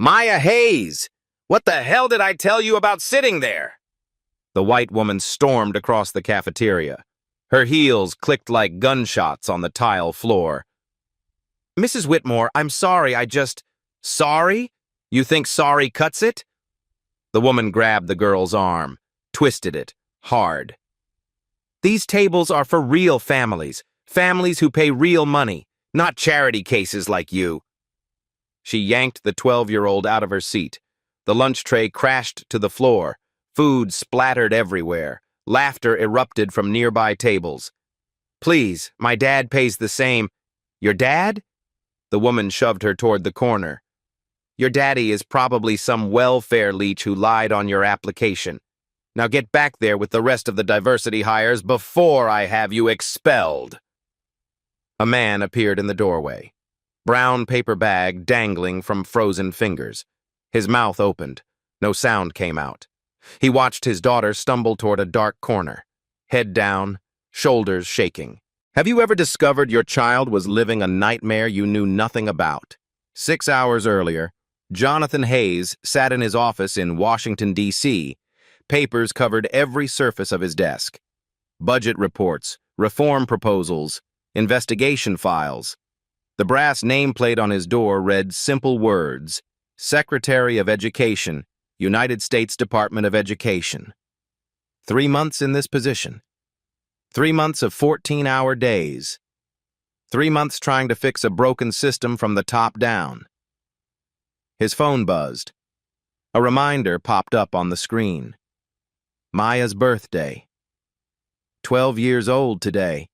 Maya Hayes! What the hell did I tell you about sitting there? The white woman stormed across the cafeteria. Her heels clicked like gunshots on the tile floor. Mrs. Whitmore, I'm sorry, Sorry? You think sorry cuts it? The woman grabbed the girl's arm, twisted it, hard. These tables are for real families who pay real money, not charity cases like you. She yanked the 12-year-old out of her seat. The lunch tray crashed to the floor. Food splattered everywhere. Laughter erupted from nearby tables. Please, my dad pays the same. Your dad? The woman shoved her toward the corner. Your daddy is probably some welfare leech who lied on your application. Now get back there with the rest of the diversity hires before I have you expelled. A man appeared in the doorway. Brown paper bag dangling from frozen fingers. His mouth opened. No sound came out. He watched his daughter stumble toward a dark corner. Head down, shoulders shaking. Have you ever discovered your child was living a nightmare you knew nothing about? 6 hours earlier, Jonathan Hayes sat in his office in Washington, D.C. Papers covered every surface of his desk. Budget reports, reform proposals, investigation files. The brass nameplate on his door read simple words, Secretary of Education, United States Department of Education. 3 months in this position. 3 months of 14-hour days. 3 months trying to fix a broken system from the top down. His phone buzzed. A reminder popped up on the screen. Maya's birthday. 12 years old today.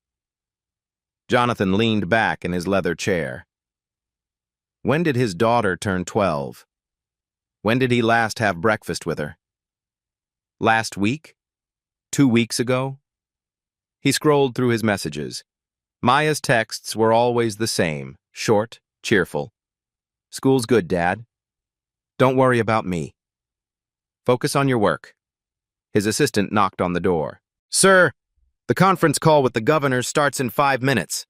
Jonathan leaned back in his leather chair. When did his daughter turn 12? When did he last have breakfast with her? Last week? 2 weeks ago? He scrolled through his messages. Maya's texts were always the same, short, cheerful. School's good, Dad. Don't worry about me. Focus on your work. His assistant knocked on the door. Sir, the conference call with the governor starts in 5 minutes.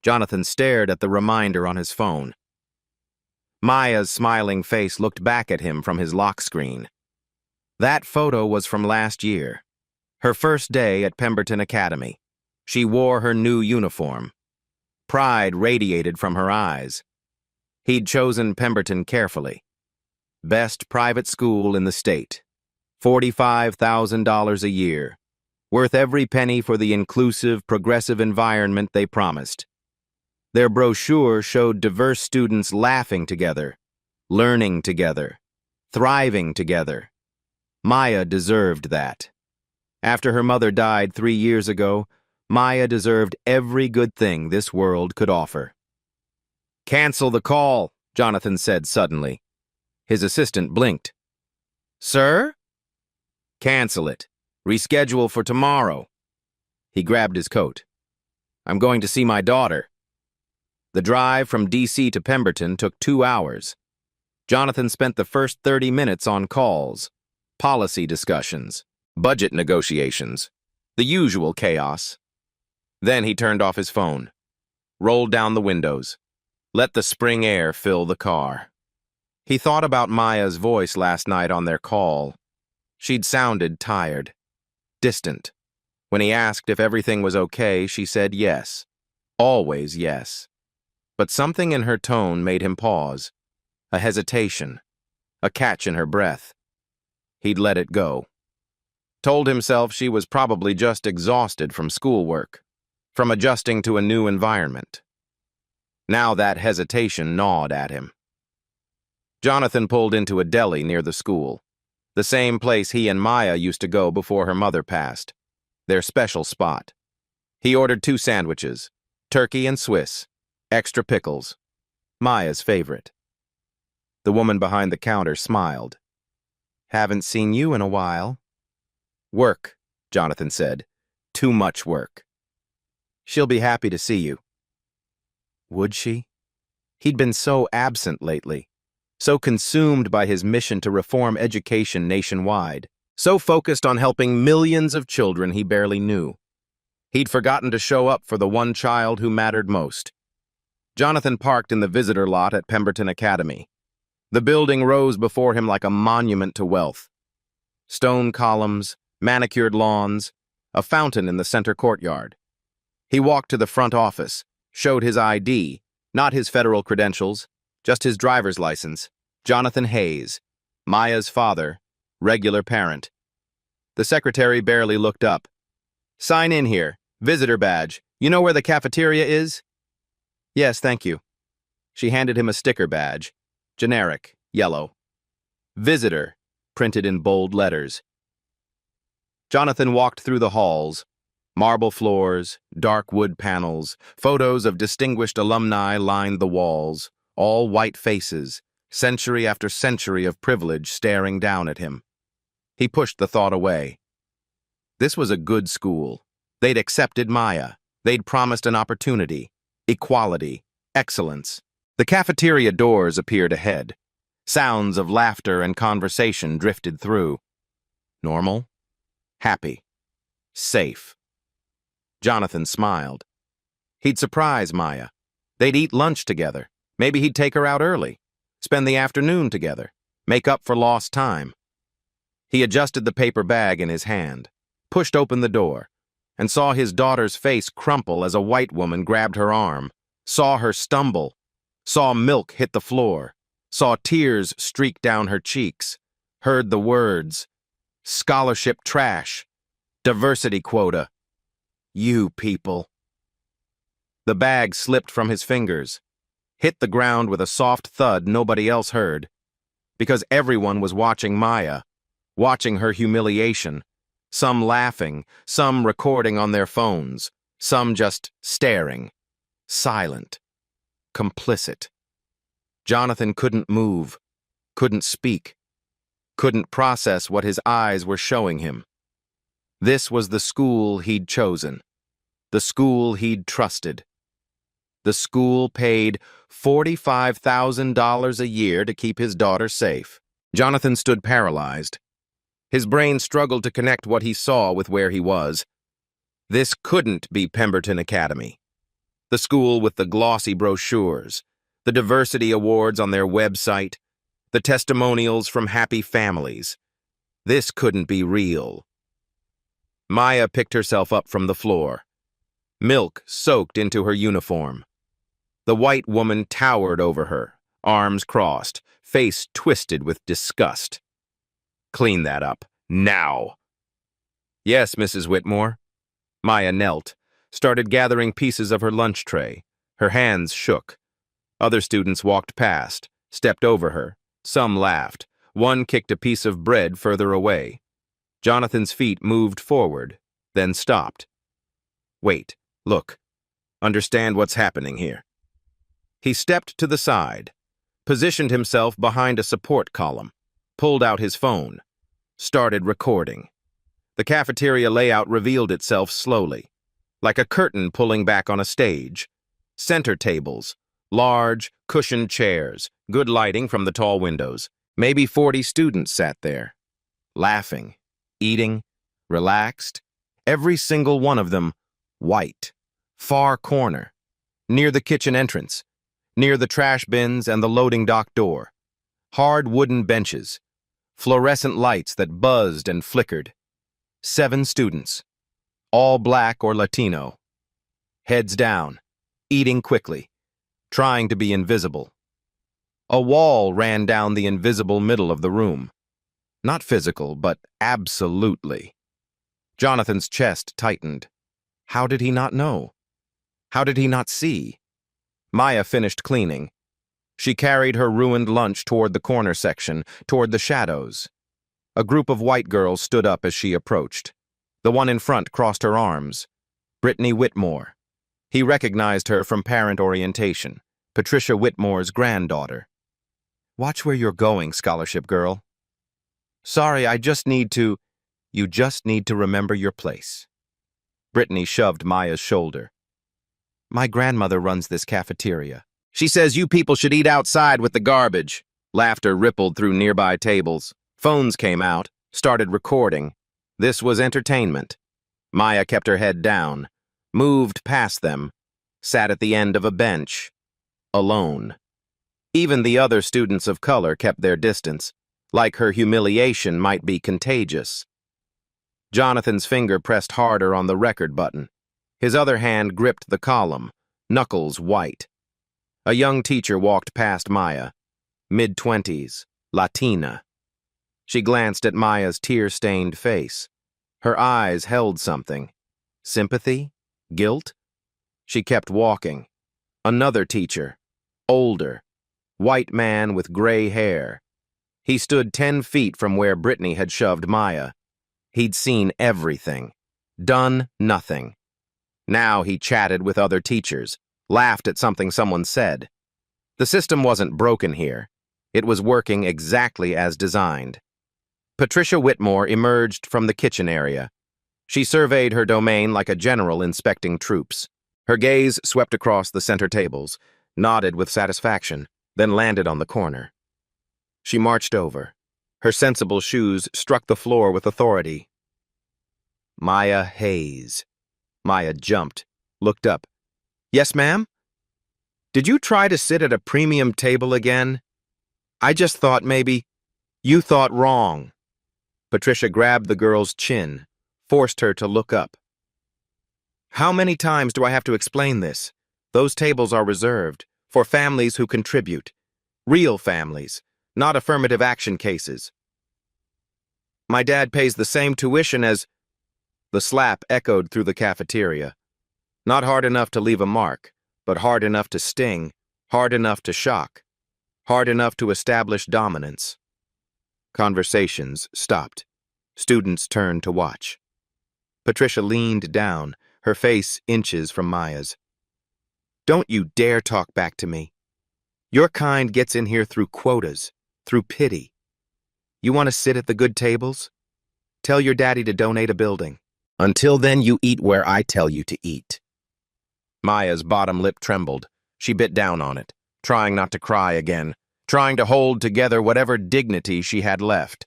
Jonathan stared at the reminder on his phone. Maya's smiling face looked back at him from his lock screen. That photo was from last year. Her first day at Pemberton Academy. She wore her new uniform. Pride radiated from her eyes. He'd chosen Pemberton carefully. Best private school in the state. $45,000 a year. Worth every penny for the inclusive, progressive environment they promised. Their brochure showed diverse students laughing together, learning together, thriving together. Maya deserved that. After her mother died 3 years ago, Maya deserved every good thing this world could offer. Cancel the call, Jonathan said suddenly. His assistant blinked. Sir? Cancel it. Reschedule for tomorrow. He grabbed his coat. I'm going to see my daughter. The drive from D.C. to Pemberton took 2 hours. Jonathan spent the first 30 minutes on calls, policy discussions, budget negotiations, the usual chaos. Then he turned off his phone, rolled down the windows, let the spring air fill the car. He thought about Maya's voice last night on their call. She'd sounded tired, distant. When he asked if everything was okay, she said yes, always yes. But something in her tone made him pause, a hesitation, a catch in her breath. He'd let it go. Told himself she was probably just exhausted from schoolwork, from adjusting to a new environment. Now that hesitation gnawed at him. Jonathan pulled into a deli near the school, the same place he and Maya used to go before her mother passed, their special spot. He ordered 2 sandwiches, turkey and Swiss, extra pickles, Maya's favorite. The woman behind the counter smiled. Haven't seen you in a while. Work, Jonathan said. Too much work. She'll be happy to see you. Would she? He'd been so absent lately, so consumed by his mission to reform education nationwide, so focused on helping millions of children he barely knew. He'd forgotten to show up for the one child who mattered most. Jonathan parked in the visitor lot at Pemberton Academy. The building rose before him like a monument to wealth. Stone columns, manicured lawns, a fountain in the center courtyard. He walked to the front office, showed his ID, not his federal credentials, just his driver's license. Jonathan Hayes, Maya's father, regular parent. The secretary barely looked up. "Sign in here. Visitor badge. You know where the cafeteria is?" "Yes, thank you." She handed him a sticker badge. Generic, yellow. "Visitor," printed in bold letters. Jonathan walked through the halls. Marble floors, dark wood panels, photos of distinguished alumni lined the walls, all white faces, century after century of privilege staring down at him. He pushed the thought away. This was a good school. They'd accepted Maya. They'd promised an opportunity, equality, excellence. The cafeteria doors appeared ahead. Sounds of laughter and conversation drifted through. Normal, happy, safe. Jonathan smiled. He'd surprise Maya. They'd eat lunch together. Maybe he'd take her out early, spend the afternoon together, make up for lost time. He adjusted the paper bag in his hand, pushed open the door, and saw his daughter's face crumple as a white woman grabbed her arm, saw her stumble, saw milk hit the floor, saw tears streak down her cheeks, heard the words, "Scholarship trash, diversity quota, you people." The bag slipped from his fingers, hit the ground with a soft thud nobody else heard, because everyone was watching Maya, watching her humiliation, some laughing, some recording on their phones, some just staring, silent, complicit. Jonathan couldn't move, couldn't speak, couldn't process what his eyes were showing him. This was the school he'd chosen, the school he'd trusted. The school paid $45,000 a year to keep his daughter safe. Jonathan stood paralyzed. His brain struggled to connect what he saw with where he was. This couldn't be Pemberton Academy. The school with the glossy brochures, the diversity awards on their website, the testimonials from happy families. This couldn't be real. Maya picked herself up from the floor. Milk soaked into her uniform. The white woman towered over her, arms crossed, face twisted with disgust. "Clean that up, now." "Yes, Mrs. Whitmore." Maya knelt, started gathering pieces of her lunch tray. Her hands shook. Other students walked past, stepped over her. Some laughed. One kicked a piece of bread further away. Jonathan's feet moved forward, then stopped. "Wait, look. Understand what's happening here." He stepped to the side, positioned himself behind a support column, pulled out his phone, started recording. The cafeteria layout revealed itself slowly, like a curtain pulling back on a stage. Center tables, large, cushioned chairs, good lighting from the tall windows. Maybe 40 students sat there, laughing, eating, relaxed, every single one of them white, far corner, near the kitchen entrance, near the trash bins and the loading dock door. Hard wooden benches, fluorescent lights that buzzed and flickered. 7 students, all black or Latino. Heads down, eating quickly, trying to be invisible. A wall ran down the invisible middle of the room. Not physical, but absolutely. Jonathan's chest tightened. How did he not know? How did he not see? Maya finished cleaning. She carried her ruined lunch toward the corner section, toward the shadows. A group of white girls stood up as she approached. The one in front crossed her arms. Brittany Whitmore. He recognized her from parent orientation, Patricia Whitmore's granddaughter. "Watch where you're going, scholarship girl." "Sorry, I just need to—" "You just need to remember your place." Brittany shoved Maya's shoulder. "My grandmother runs this cafeteria. She says you people should eat outside with the garbage." Laughter rippled through nearby tables. Phones came out, started recording. This was entertainment. Maya kept her head down, moved past them, sat at the end of a bench, alone. Even the other students of color kept their distance, like her humiliation might be contagious. Jonathan's finger pressed harder on the record button. His other hand gripped the column, knuckles white. A young teacher walked past Maya, mid-20s, Latina. She glanced at Maya's tear-stained face. Her eyes held something. Sympathy? Guilt? She kept walking. Another teacher, older, white man with gray hair. He stood 10 feet from where Brittany had shoved Maya. He'd seen everything, done nothing. Now he chatted with other teachers, laughed at something someone said. The system wasn't broken here. It was working exactly as designed. Patricia Whitmore emerged from the kitchen area. She surveyed her domain like a general inspecting troops. Her gaze swept across the center tables, nodded with satisfaction, then landed on the corner. She marched over. Her sensible shoes struck the floor with authority. Maya Hayes. Maya jumped, looked up. Yes, ma'am? Did you try to sit at a premium table again? I just thought maybe you thought wrong. Patricia grabbed the girl's chin, forced her to look up. How many times do I have to explain this? Those tables are reserved for families who contribute. Real families, not affirmative action cases. My dad pays the same tuition as... The slap echoed through the cafeteria. Not hard enough to leave a mark, but hard enough to sting, hard enough to shock, hard enough to establish dominance. Conversations stopped. Students turned to watch. Patricia leaned down, her face inches from Maya's. Don't you dare talk back to me. Your kind gets in here through quotas, through pity. You want to sit at the good tables? Tell your daddy to donate a building. Until then, you eat where I tell you to eat. Maya's bottom lip trembled. She bit down on it, trying not to cry again, trying to hold together whatever dignity she had left.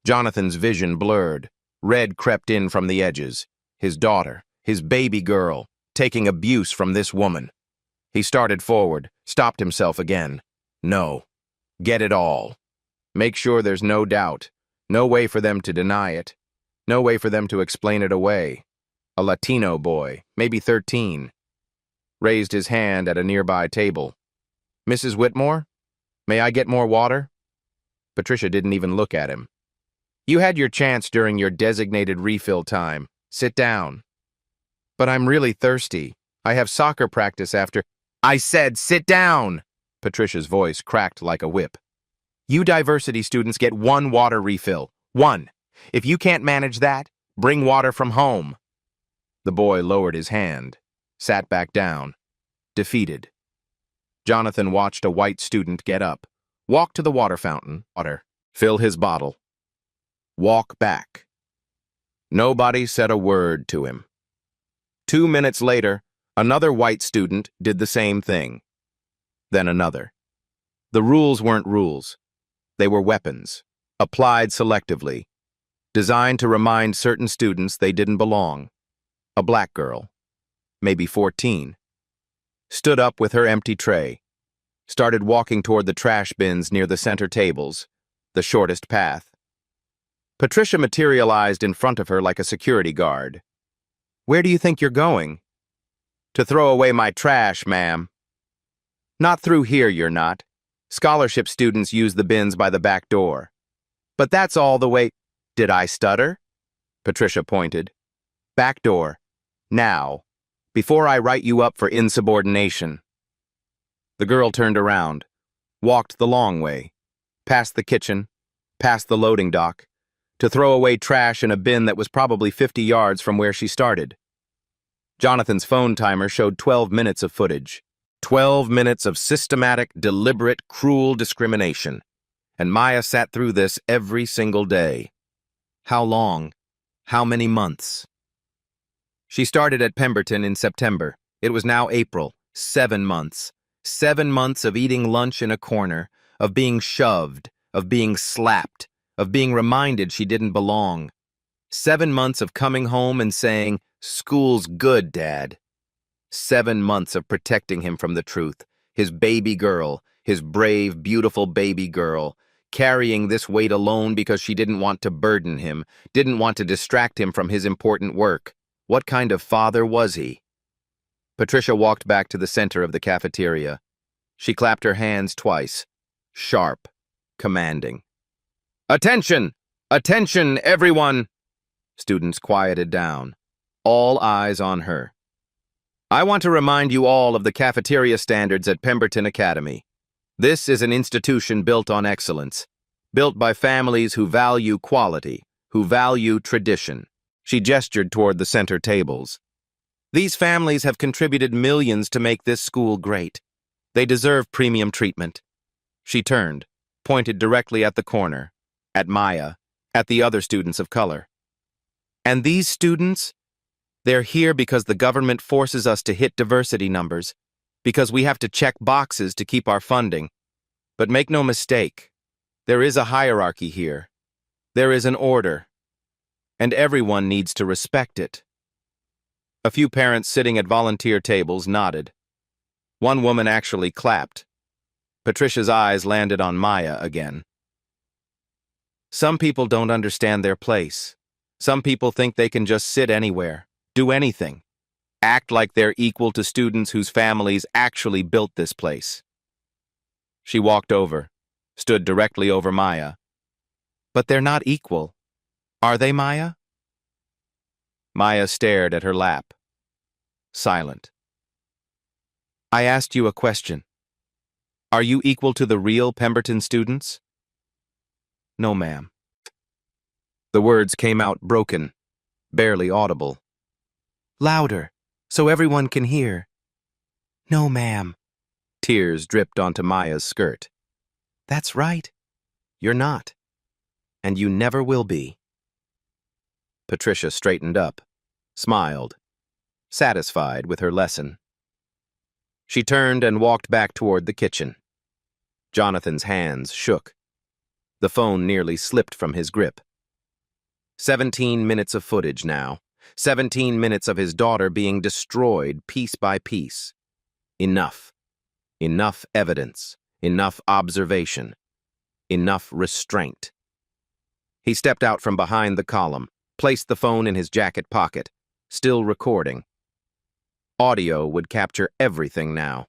Jonathan's vision blurred. Red crept in from the edges. His daughter, his baby girl, taking abuse from this woman. He started forward, stopped himself again. No. Get it all. Make sure there's no doubt. No way for them to deny it. No way for them to explain it away. A Latino boy, maybe 13. Raised his hand at a nearby table. Mrs. Whitmore, may I get more water? Patricia didn't even look at him. You had your chance during your designated refill time. Sit down. But I'm really thirsty. I have soccer practice after... I said sit down! Patricia's voice cracked like a whip. You diversity students get 1 water refill. 1. If you can't manage that, bring water from home. The boy lowered his hand, sat back down, defeated. Jonathan watched a white student get up, walk to the water fountain, fill his bottle, walk back. Nobody said a word to him. 2 minutes later, another white student did the same thing. Then another. The rules weren't rules. They were weapons, applied selectively, designed to remind certain students they didn't belong. A black girl, maybe 14, stood up with her empty tray, started walking toward the trash bins near the center tables, the shortest path. Patricia materialized in front of her like a security guard. Where do you think you're going? To throw away my trash, ma'am. Not through here, you're not. Scholarship students use the bins by the back door. But that's all the way... Did I stutter? Patricia pointed. Back door. Now. Before I write you up for insubordination. The girl turned around, walked the long way, past the kitchen, past the loading dock, to throw away trash in a bin that was probably 50 yards from where she started. Jonathan's phone timer showed 12 minutes of footage. 12 minutes of systematic, deliberate, cruel discrimination. And Maya sat through this every single day. How long? How many months? She started at Pemberton in September. It was now April. 7 months. 7 months of eating lunch in a corner, of being shoved, of being slapped, of being reminded she didn't belong. 7 months of coming home and saying, "School's good, Dad." 7 months of protecting him from the truth, his baby girl, his brave, beautiful baby girl, carrying this weight alone because she didn't want to burden him, didn't want to distract him from his important work. What kind of father was he? Patricia walked back to the center of the cafeteria. She clapped her hands twice, sharp, commanding. "Attention! Attention, everyone!" Students quieted down, all eyes on her. "I want to remind you all of the cafeteria standards at Pemberton Academy. This is an institution built on excellence, built by families who value quality, who value tradition." She gestured toward the center tables. "These families have contributed millions to make this school great. They deserve premium treatment." She turned, pointed directly at the corner, at Maya, at the other students of color. "And these students, they're here because the government forces us to hit diversity numbers, because we have to check boxes to keep our funding. But make no mistake, there is a hierarchy here. There is an order, and everyone needs to respect it." A few parents sitting at volunteer tables nodded. One woman actually clapped. Patricia's eyes landed on Maya again. "Some people don't understand their place. Some people think they can just sit anywhere, do anything, act like they're equal to students whose families actually built this place." She walked over, stood directly over Maya. "But they're not equal. Are they, Maya?" Maya stared at her lap, silent. "I asked you a question. Are you equal to the real Pemberton students?" "No, ma'am." The words came out broken, barely audible. "Louder, so everyone can hear." "No, ma'am." Tears dripped onto Maya's skirt. "That's right. You're not. And you never will be." Patricia straightened up, smiled, satisfied with her lesson. She turned and walked back toward the kitchen. Jonathan's hands shook. The phone nearly slipped from his grip. 17 minutes of footage now. 17 minutes of his daughter being destroyed piece by piece. Enough. Enough evidence. Enough observation. Enough restraint. He stepped out from behind the column, placed the phone in his jacket pocket, still recording. Audio would capture everything now.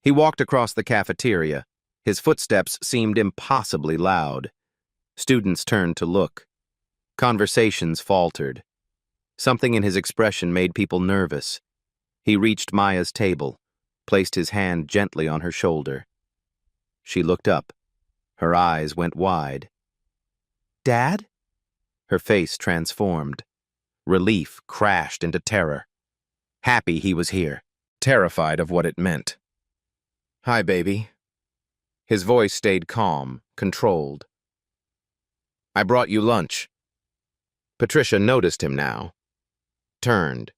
He walked across the cafeteria. His footsteps seemed impossibly loud. Students turned to look. Conversations faltered. Something in his expression made people nervous. He reached Maya's table, placed his hand gently on her shoulder. She looked up. Her eyes went wide. "Dad?" Her face transformed. Relief crashed into terror. Happy he was here, terrified of what it meant. "Hi, baby." His voice stayed calm, controlled. "I brought you lunch." Patricia noticed him now. Turned.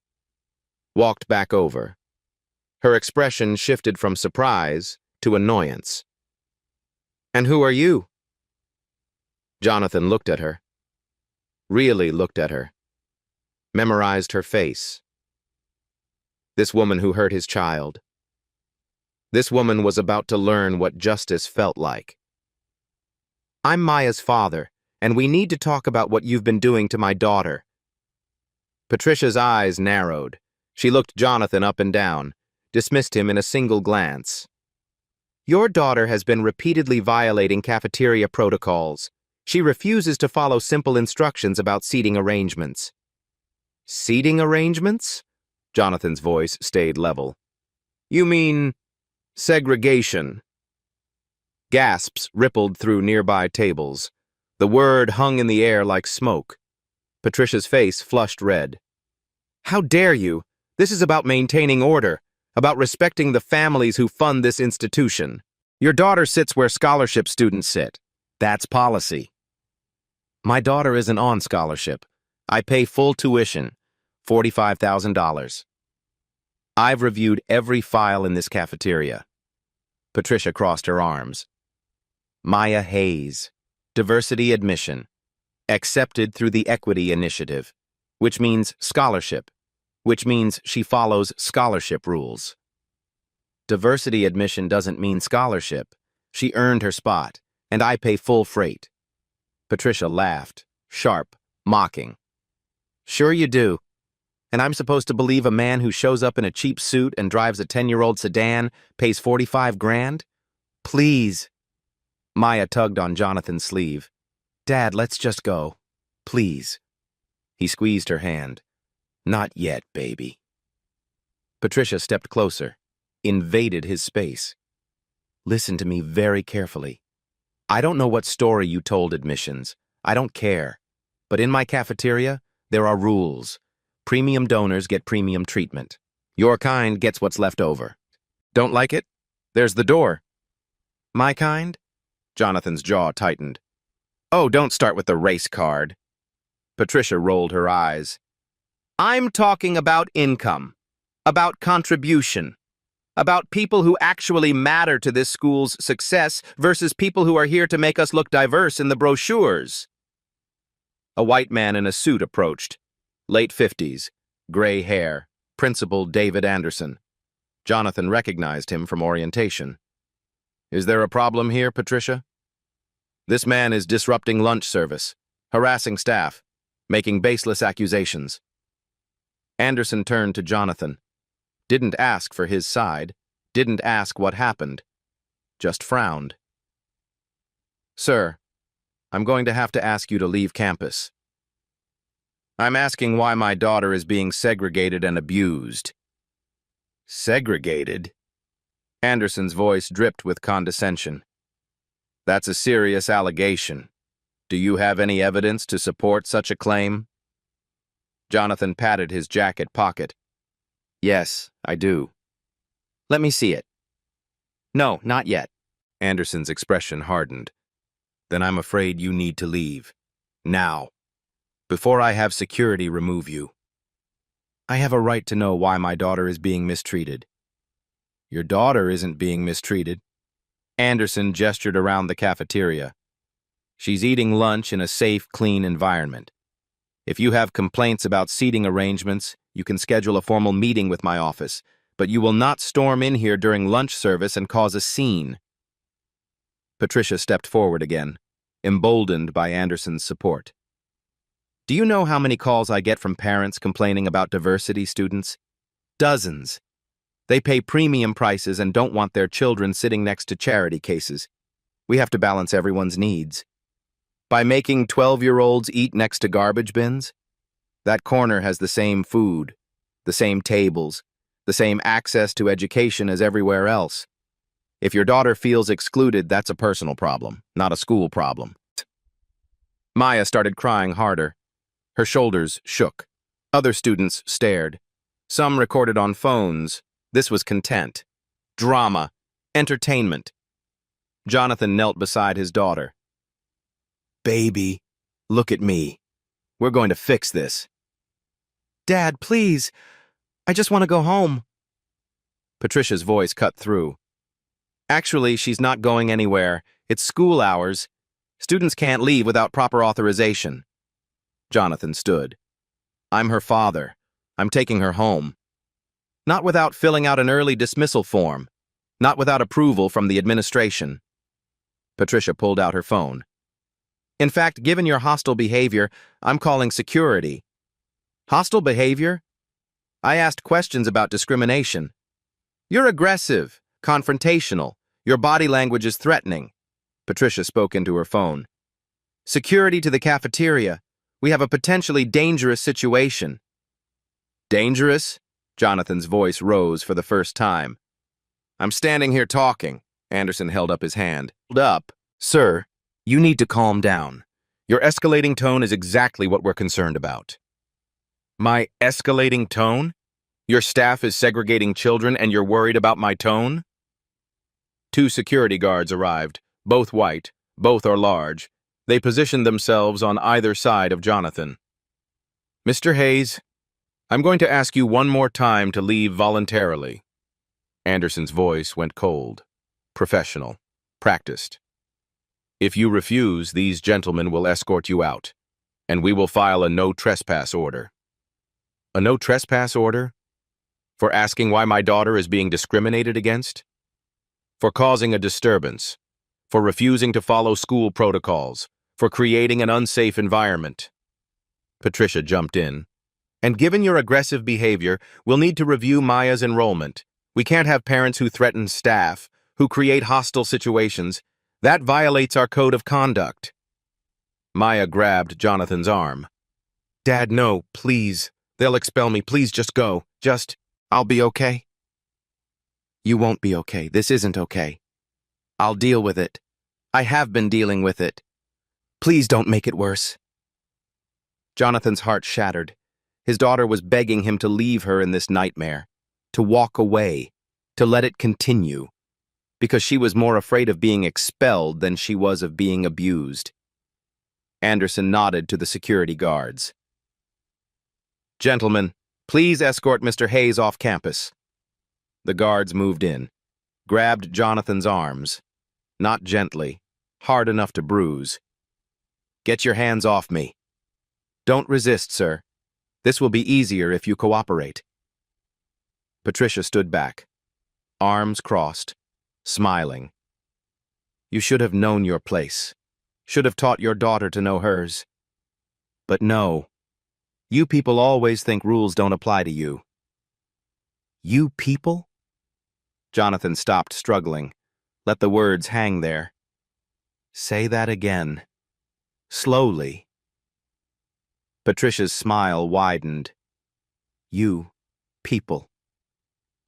Walked back over. Her expression shifted from surprise to annoyance. "And who are you?" Jonathan looked at her. Really looked at her. Memorized her face. This woman who hurt his child. This woman was about to learn what justice felt like. "I'm Maya's father, and we need to talk about what you've been doing to my daughter." Patricia's eyes narrowed. She looked Jonathan up and down, dismissed him in a single glance. "Your daughter has been repeatedly violating cafeteria protocols. She refuses to follow simple instructions about seating arrangements." "Seating arrangements?" Jonathan's voice stayed level. "You mean segregation?" Gasps rippled through nearby tables. The word hung in the air like smoke. Patricia's face flushed red. "How dare you? This is about maintaining order, about respecting the families who fund this institution. Your daughter sits where scholarship students sit. That's policy." "My daughter isn't on scholarship. I pay full tuition, $45,000. I've reviewed every file in this cafeteria." Patricia crossed her arms. Maya Hayes, diversity admission, accepted through the Equity Initiative, which means scholarship, which means she follows scholarship rules. Diversity admission doesn't mean scholarship. She earned her spot, and I pay full freight. Patricia laughed, sharp, mocking. Sure you do. And I'm supposed to believe a man who shows up in a cheap suit and drives a 10-year-old sedan pays 45 grand? Please. Maya tugged on Jonathan's sleeve. Dad, let's just go. Please. He squeezed her hand. Not yet, baby. Patricia stepped closer, invaded his space. Listen to me very carefully. I don't know what story you told admissions. I don't care. But in my cafeteria, there are rules. Premium donors get premium treatment. Your kind gets what's left over. Don't like it? There's the door. My kind? Jonathan's jaw tightened. Oh, don't start with the race card. Patricia rolled her eyes. I'm talking about income, about contribution, about people who actually matter to this school's success versus people who are here to make us look diverse in the brochures. A white man in a suit approached. Late 50s, gray hair, Principal David Anderson. Jonathan recognized him from orientation. Is there a problem here, Patricia? This man is disrupting lunch service, harassing staff, making baseless accusations. Anderson turned to Jonathan. Didn't ask for his side, didn't ask what happened, just frowned. Sir, I'm going to have to ask you to leave campus. I'm asking why my daughter is being segregated and abused. Segregated? Anderson's voice dripped with condescension. That's a serious allegation. Do you have any evidence to support such a claim? Jonathan patted his jacket pocket. Yes, I do. Let me see it. No, not yet. Anderson's expression hardened. Then I'm afraid you need to leave. Now. Before I have security remove you. I have a right to know why my daughter is being mistreated. Your daughter isn't being mistreated. Anderson gestured around the cafeteria. She's eating lunch in a safe, clean environment. If you have complaints about seating arrangements, you can schedule a formal meeting with my office, but you will not storm in here during lunch service and cause a scene. Patricia stepped forward again, emboldened by Anderson's support. Do you know how many calls I get from parents complaining about diversity students? Dozens. They pay premium prices and don't want their children sitting next to charity cases. We have to balance everyone's needs. By making 12-year-olds eat next to garbage bins, that corner has the same food, the same tables, the same access to education as everywhere else. If your daughter feels excluded, that's a personal problem, not a school problem. Maya started crying harder. Her shoulders shook. Other students stared. Some recorded on phones. This was content, drama, entertainment. Jonathan knelt beside his daughter. Baby, look at me. We're going to fix this. Dad, please. I just want to go home. Patricia's voice cut through. Actually, she's not going anywhere. It's school hours. Students can't leave without proper authorization. Jonathan stood. I'm her father. I'm taking her home. Not without filling out an early dismissal form. Not without approval from the administration. Patricia pulled out her phone. In fact, given your hostile behavior, I'm calling security. Hostile behavior? I asked questions about discrimination. You're aggressive, confrontational. Your body language is threatening. Patricia spoke into her phone. Security to the cafeteria. We have a potentially dangerous situation. Dangerous? Jonathan's voice rose for the first time. I'm standing here talking. Anderson held up his hand. Hold up. Sir, you need to calm down. Your escalating tone is exactly what we're concerned about. My escalating tone? Your staff is segregating children and you're worried about my tone? 2 security guards arrived, both white, both are large. They positioned themselves on either side of Jonathan. Mr. Hayes, I'm going to ask you one more time to leave voluntarily. Anderson's voice went cold, professional, practiced. If you refuse, these gentlemen will escort you out, and we will file a no trespass order. A no trespass order? For asking why my daughter is being discriminated against? For causing a disturbance? For refusing to follow school protocols? For creating an unsafe environment? Patricia jumped in. And given your aggressive behavior, we'll need to review Maya's enrollment. We can't have parents who threaten staff, who create hostile situations. That violates our code of conduct. Maya grabbed Jonathan's arm. Dad, no, please. They'll expel me. Please just go. I'll be okay. You won't be okay. This isn't okay. I'll deal with it. I have been dealing with it. Please don't make it worse. Jonathan's heart shattered. His daughter was begging him to leave her in this nightmare, to walk away, to let it continue, because she was more afraid of being expelled than she was of being abused. Anderson nodded to the security guards. Gentlemen, please escort Mr. Hayes off campus. The guards moved in, grabbed Jonathan's arms, not gently, hard enough to bruise. Get your hands off me. Don't resist, sir. This will be easier if you cooperate. Patricia stood back, arms crossed, smiling. You should have known your place, should have taught your daughter to know hers. But no, you people always think rules don't apply to you. You people? Jonathan stopped struggling, let the words hang there. Say that again. Slowly. Patricia's smile widened. You people.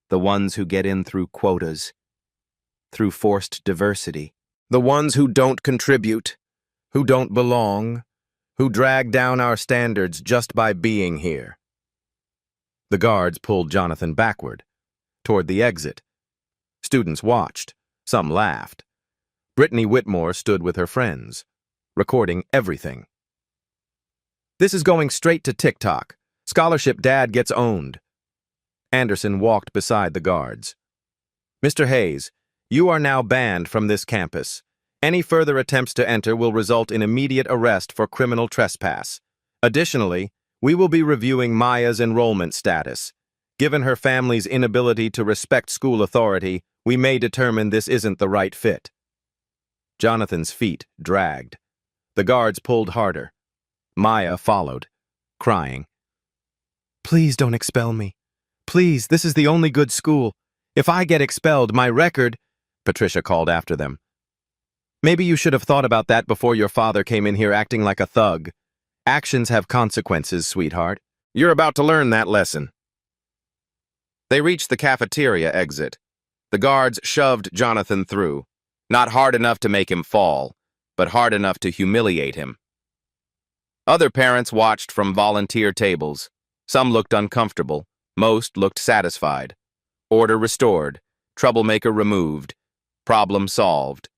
The ones who get in through quotas, through forced diversity. The ones who don't contribute, who don't belong, who drag down our standards just by being here. The guards pulled Jonathan backward, toward the exit. Students watched. Some laughed. Brittany Whitmore stood with her friends, recording everything. This is going straight to TikTok. Scholarship Dad gets owned. Anderson walked beside the guards. Mr. Hayes, you are now banned from this campus. Any further attempts to enter will result in immediate arrest for criminal trespass. Additionally, we will be reviewing Maya's enrollment status. Given her family's inability to respect school authority, we may determine this isn't the right fit. Jonathan's feet dragged. The guards pulled harder. Maya followed, crying. Please don't expel me. Please, this is the only good school. If I get expelled, my record... Patricia called after them. Maybe you should have thought about that before your father came in here acting like a thug. Actions have consequences, sweetheart. You're about to learn that lesson. They reached the cafeteria exit. The guards shoved Jonathan through, not hard enough to make him fall, but hard enough to humiliate him. Other parents watched from volunteer tables. Some looked uncomfortable. Most looked satisfied. Order restored. Troublemaker removed. Problem solved.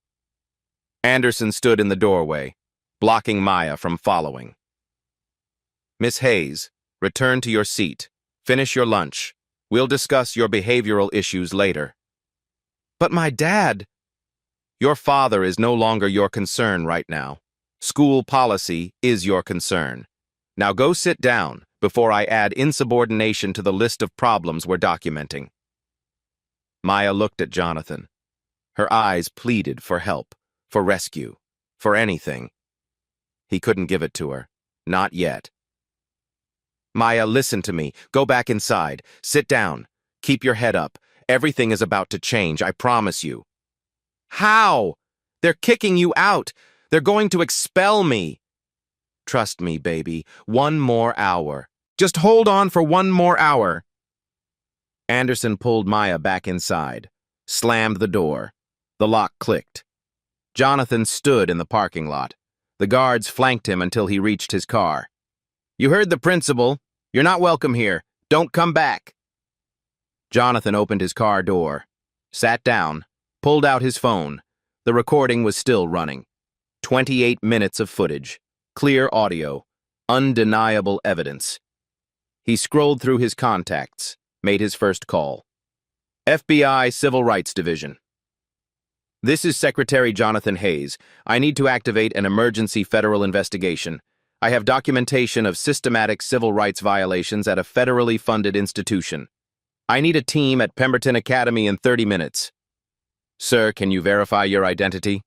Anderson stood in the doorway, blocking Maya from following. Miss Hayes, return to your seat. Finish your lunch. We'll discuss your behavioral issues later. But my dad... Your father is no longer your concern right now. School policy is your concern. Now go sit down before I add insubordination to the list of problems we're documenting. Maya looked at Jonathan. Her eyes pleaded for help, for rescue, for anything. He couldn't give it to her. Not yet. Maya, listen to me. Go back inside. Sit down. Keep your head up. Everything is about to change, I promise you. How? They're kicking you out. They're going to expel me. Trust me, baby. One more hour. Just hold on for one more hour. Anderson pulled Maya back inside, slammed the door. The lock clicked. Jonathan stood in the parking lot. The guards flanked him until he reached his car. You heard the principal. You're not welcome here. Don't come back. Jonathan opened his car door, sat down, pulled out his phone. The recording was still running. 28 minutes of footage, clear audio, undeniable evidence. He scrolled through his contacts, made his first call. FBI Civil Rights Division. This is Secretary Jonathan Hayes. I need to activate an emergency federal investigation. I have documentation of systematic civil rights violations at a federally funded institution. I need a team at Pemberton Academy in 30 minutes. Sir, can you verify your identity?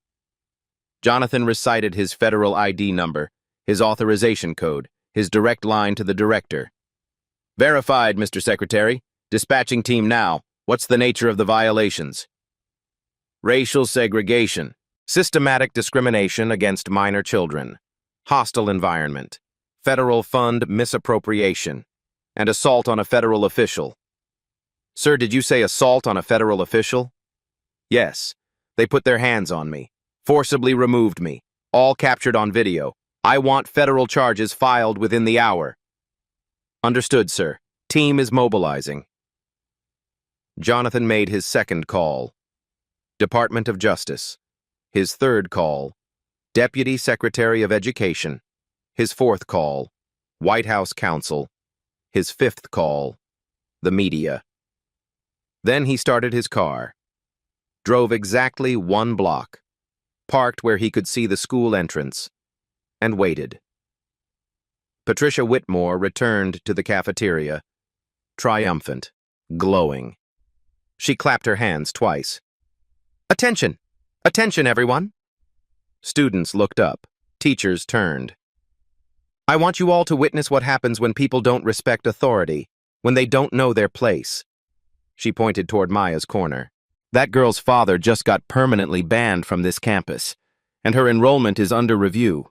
Jonathan recited his federal ID number, his authorization code, his direct line to the director. Verified, Mr. Secretary. Dispatching team now. What's the nature of the violations? Racial segregation, systematic discrimination against minor children, hostile environment, federal fund misappropriation, and assault on a federal official. Sir, did you say assault on a federal official? Yes. They put their hands on me, forcibly removed me, all captured on video. I want federal charges filed within the hour. Understood, sir. Team is mobilizing. Jonathan made his second call. Department of Justice. His third call. Deputy Secretary of Education. His fourth call. White House Counsel. His fifth call. The media. Then he started his car. Drove exactly 1 block. Parked where he could see the school entrance. And waited. Patricia Whitmore returned to the cafeteria. Triumphant. Glowing. She clapped her hands twice. Attention! Attention, everyone! Students looked up. Teachers turned. I want you all to witness what happens when people don't respect authority, when they don't know their place. She pointed toward Maya's corner. That girl's father just got permanently banned from this campus, and her enrollment is under review.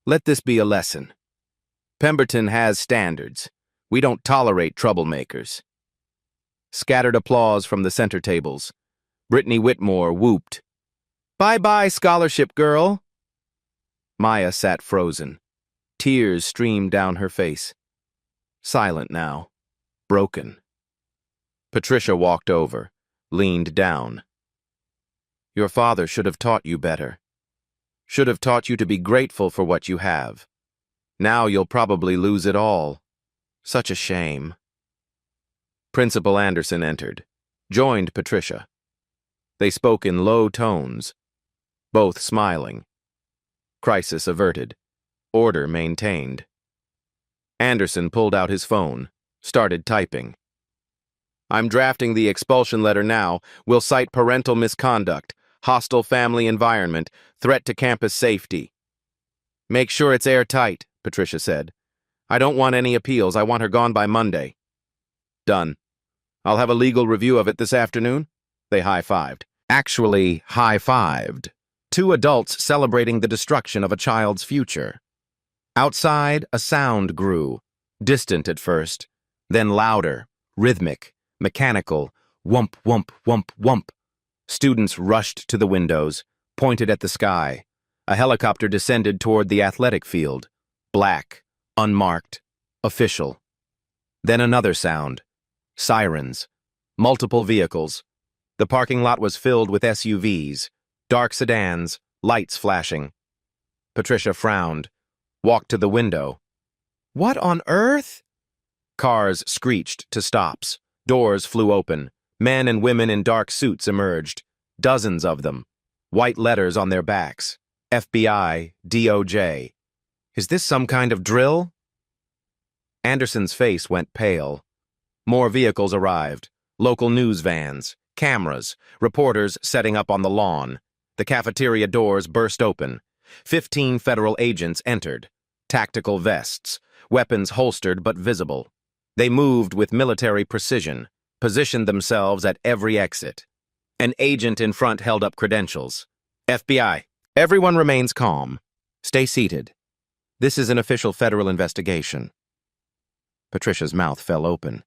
Let this be a lesson. Pemberton has standards. We don't tolerate troublemakers. Scattered applause from the center tables. Brittany Whitmore whooped. Bye-bye, scholarship girl. Maya sat frozen. Tears streamed down her face. Silent now. Broken. Patricia walked over, leaned down. Your father should have taught you better. Should have taught you to be grateful for what you have. Now you'll probably lose it all. Such a shame. Principal Anderson entered, joined Patricia. They spoke in low tones, both smiling. Crisis averted. Order maintained. Anderson pulled out his phone, started typing. I'm drafting the expulsion letter now. We'll cite parental misconduct, hostile family environment, threat to campus safety. Make sure it's airtight, Patricia said. I don't want any appeals. I want her gone by Monday. Done. I'll have a legal review of it this afternoon. They high-fived. Actually, high-fived. 2 adults celebrating the destruction of a child's future. Outside, a sound grew, distant at first, then louder, rhythmic, mechanical, whump, whump, whump, whump. Students rushed to the windows, pointed at the sky. A helicopter descended toward the athletic field. Black, unmarked, official. Then another sound. Sirens. Multiple vehicles. The parking lot was filled with SUVs, dark sedans, lights flashing. Patricia frowned, walked to the window. What on earth? Cars screeched to stops. Doors flew open. Men and women in dark suits emerged. Dozens of them. White letters on their backs. FBI, DOJ. Is this some kind of drill? Anderson's face went pale. More vehicles arrived. Local news vans, cameras, reporters setting up on the lawn. The cafeteria doors burst open. 15 federal agents entered. Tactical vests, weapons holstered but visible. They moved with military precision, positioned themselves at every exit. An agent in front held up credentials. FBI, everyone remains calm. Stay seated. This is an official federal investigation. Patricia's mouth fell open.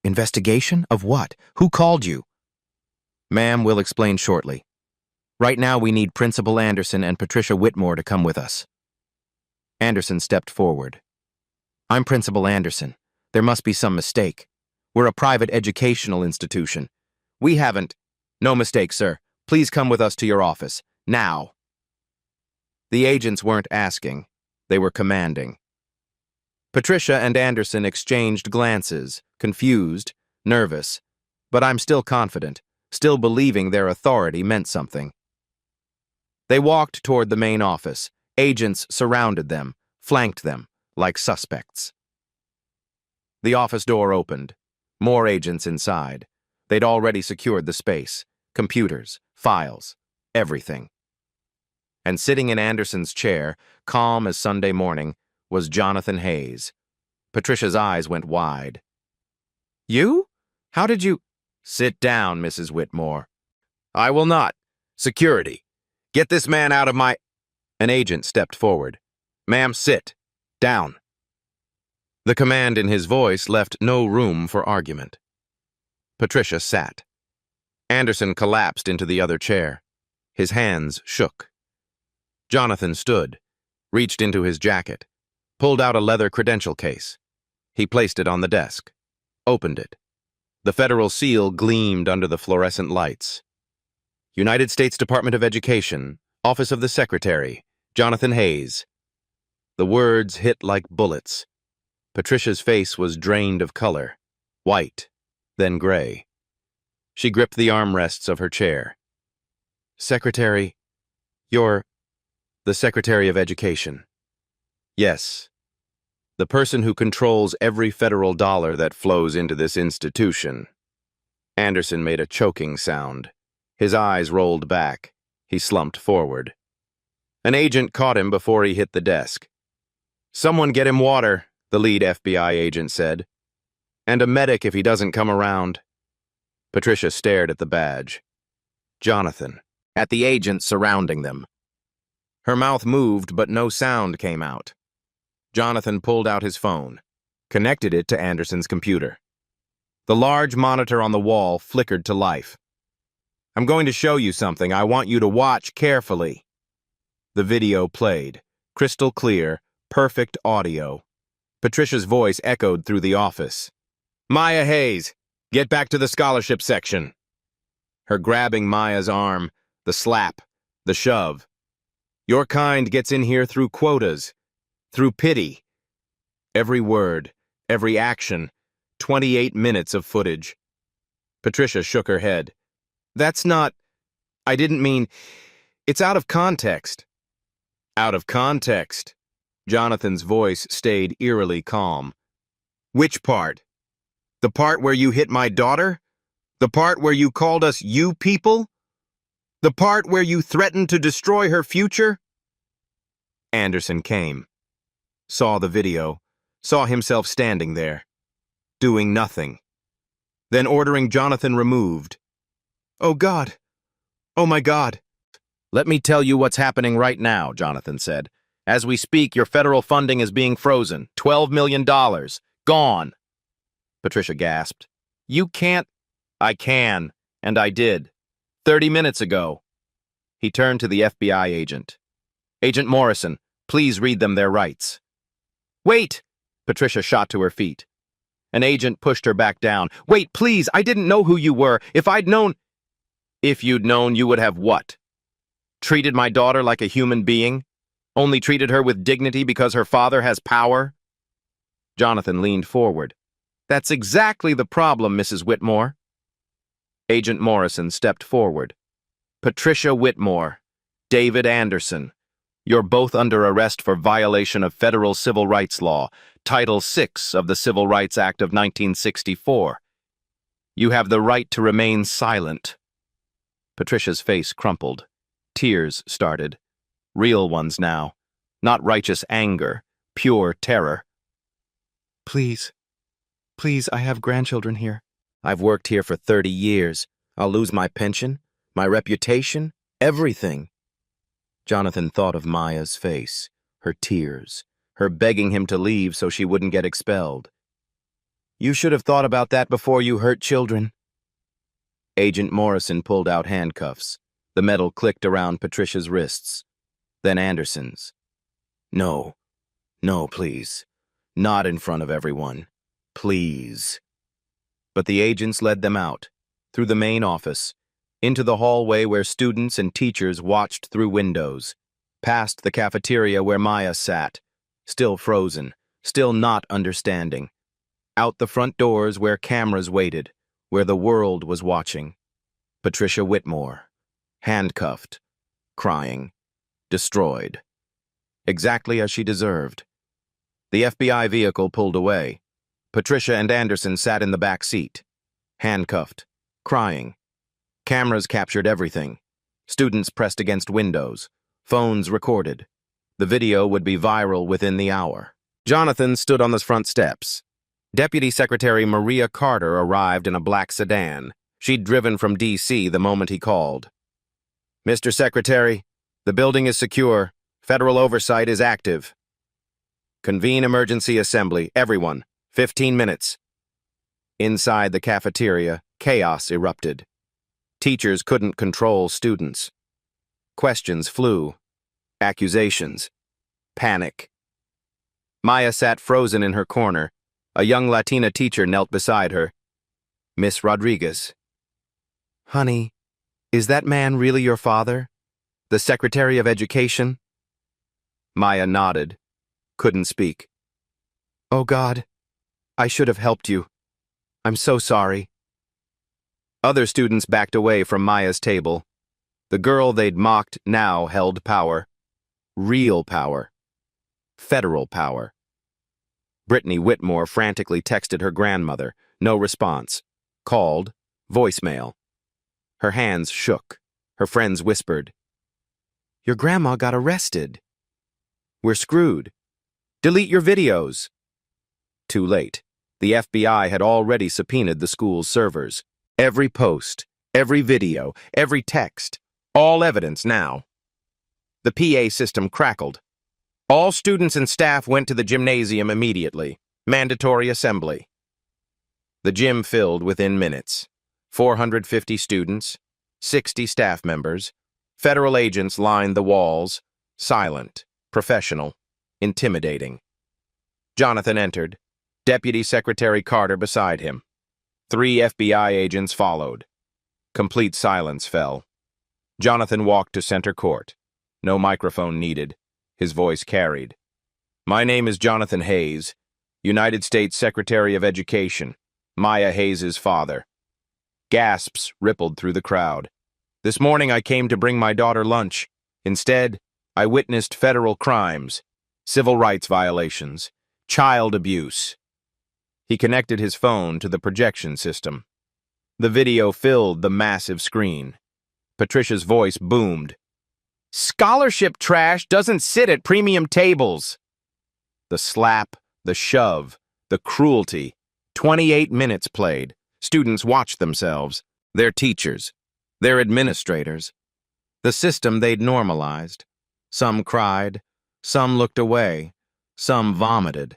Investigation? Of what? Who called you? Ma'am, we'll explain shortly. Right now we need Principal Anderson and Patricia Whitmore to come with us. Anderson stepped forward. I'm Principal Anderson. There must be some mistake. We're a private educational institution. We haven't... No mistake, sir. Please come with us to your office. Now. The agents weren't asking. They were commanding. Patricia and Anderson exchanged glances, confused, nervous. But I'm still confident, still believing their authority meant something. They walked toward the main office. Agents surrounded them, flanked them, like suspects. The office door opened. More agents inside. They'd already secured the space. Computers, files, everything. And sitting in Anderson's chair, calm as Sunday morning, was Jonathan Hayes. Patricia's eyes went wide. You? How did you— Sit down, Mrs. Whitmore. I will not. Security. Get this man out of my— An agent stepped forward. Ma'am, sit. Down. The command in his voice left no room for argument. Patricia sat. Anderson collapsed into the other chair. His hands shook. Jonathan stood, reached into his jacket, pulled out a leather credential case. He placed it on the desk, opened it. The federal seal gleamed under the fluorescent lights. United States Department of Education, Office of the Secretary, Jonathan Hayes. The words hit like bullets. Patricia's face was drained of color, white, then gray. She gripped the armrests of her chair. Secretary, you're the Secretary of Education. Yes. The person who controls every federal dollar that flows into this institution. Anderson made a choking sound. His eyes rolled back. He slumped forward. An agent caught him before he hit the desk. Someone get him water, the lead FBI agent said. And a medic if he doesn't come around. Patricia stared at the badge. Jonathan, at the agents surrounding them. Her mouth moved, but no sound came out. Jonathan pulled out his phone, connected it to Anderson's computer. The large monitor on the wall flickered to life. I'm going to show you something. I want you to watch carefully. The video played, crystal clear, perfect audio. Patricia's voice echoed through the office. Maya Hayes, get back to the scholarship section. Her grabbing Maya's arm, the slap, the shove. Your kind gets in here through quotas, through pity. Every word, every action, 28 minutes of footage. Patricia shook her head. That's not— I didn't mean— It's out of context. Out of context. Jonathan's voice stayed eerily calm. Which part? The part where you hit my daughter? The part where you called us you people? The part where you threatened to destroy her future? Anderson came. Saw the video. Saw himself standing there. Doing nothing. Then ordering Jonathan removed. Oh God. Oh my God. Let me tell you what's happening right now, Jonathan said. As we speak, your federal funding is being frozen. $12 million. Gone. Patricia gasped. You can't— I can, and I did. 30 minutes ago. He turned to the FBI agent. Agent Morrison, please read them their rights. Wait! Patricia shot to her feet. An agent pushed her back down. Wait, please, I didn't know who you were. If I'd known— If you'd known, you would have what? Treated my daughter like a human being? Only treated her with dignity because her father has power? Jonathan leaned forward. That's exactly the problem, Mrs. Whitmore. Agent Morrison stepped forward. Patricia Whitmore, David Anderson, you're both under arrest for violation of federal civil rights law, Title VI of the Civil Rights Act of 1964. You have the right to remain silent. Patricia's face crumpled. Tears started. Real ones now. Not righteous anger, pure terror. Please, I have grandchildren here. I've worked here for 30 years. I'll lose my pension, my reputation, everything. Jonathan thought of Maya's face, her tears, her begging him to leave so she wouldn't get expelled. You should have thought about that before you hurt children. Agent Morrison pulled out handcuffs. The metal clicked around Patricia's wrists. Then Anderson's. No, please. Not in front of everyone. Please. But the agents led them out, through the main office, into the hallway where students and teachers watched through windows, past the cafeteria where Maya sat, still frozen, still not understanding, out the front doors where cameras waited, where the world was watching. Patricia Whitmore, handcuffed, crying, destroyed. Exactly as she deserved. The FBI vehicle pulled away. Patricia and Anderson sat in the back seat, handcuffed, crying. Cameras captured everything. Students pressed against windows. Phones recorded. The video would be viral within the hour. Jonathan stood on the front steps. Deputy Secretary Maria Carter arrived in a black sedan. She'd driven from D.C. the moment he called. "Mr. Secretary, the building is secure. Federal oversight is active. Convene emergency assembly. Everyone. 15 minutes. Inside the cafeteria, chaos erupted. Teachers couldn't control students. Questions flew. Accusations. Panic. Maya sat frozen in her corner. A young Latina teacher knelt beside her. "Miss Rodriguez." "Honey, is that man really your father? The Secretary of Education?" Maya nodded. Couldn't speak. "Oh God, I should have helped you. I'm so sorry." Other students backed away from Maya's table. The girl they'd mocked now held power. Real power. Federal power. Brittany Whitmore frantically texted her grandmother. No response. Called. Voicemail. Her hands shook. Her friends whispered, "Your grandma got arrested. We're screwed. Delete your videos." Too late. The FBI had already subpoenaed the school's servers. Every post, every video, every text, all evidence now. The PA system crackled. All students and staff went to the gymnasium immediately. Mandatory assembly. The gym filled within minutes. 450 students, 60 staff members. Federal agents lined the walls. Silent, professional, intimidating. Jonathan entered. Deputy Secretary Carter beside him. 3 FBI agents followed. Complete silence fell. Jonathan walked to center court. No microphone needed. His voice carried. "My name is Jonathan Hayes, United States Secretary of Education, Maya Hayes' father." Gasps rippled through the crowd. "This morning I came to bring my daughter lunch. Instead, I witnessed federal crimes, civil rights violations, child abuse." He connected his phone to the projection system. The video filled the massive screen. Patricia's voice boomed. "Scholarship trash doesn't sit at premium tables." The slap, the shove, the cruelty. 28 minutes played. Students watched themselves, their teachers, their administrators. The system they'd normalized. Some cried, some looked away, some vomited.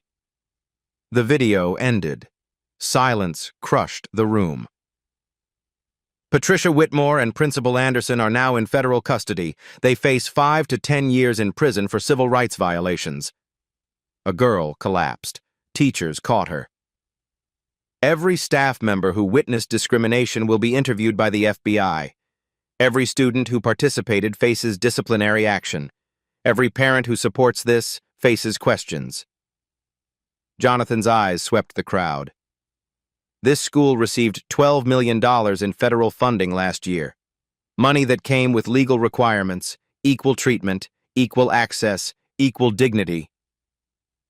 The video ended. Silence crushed the room. Patricia Whitmore and Principal Anderson are now in federal custody. They face 5 to 10 years in prison for civil rights violations. A girl collapsed. Teachers caught her. Every staff member who witnessed discrimination will be interviewed by the FBI. Every student who participated faces disciplinary action. Every parent who supports this faces questions. Jonathan's eyes swept the crowd. This school received $12 million in federal funding last year. Money that came with legal requirements, equal treatment, equal access, equal dignity.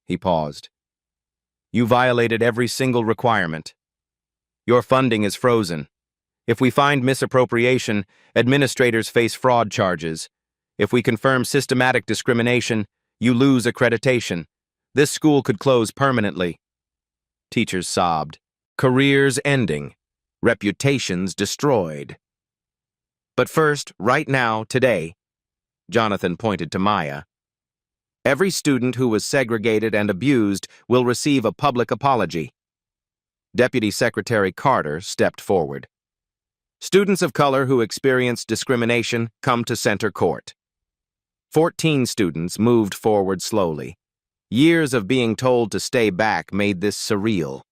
He paused. "You violated every single requirement. Your funding is frozen. If we find misappropriation, administrators face fraud charges. If we confirm systematic discrimination, you lose accreditation. This school could close permanently." Teachers sobbed. Careers ending. Reputations destroyed. "But first, right now, today," Jonathan pointed to Maya, "every student who was segregated and abused will receive a public apology." Deputy Secretary Carter stepped forward. "Students of color who experienced discrimination come to center court." 14 students moved forward slowly. Years of being told to stay back made this surreal.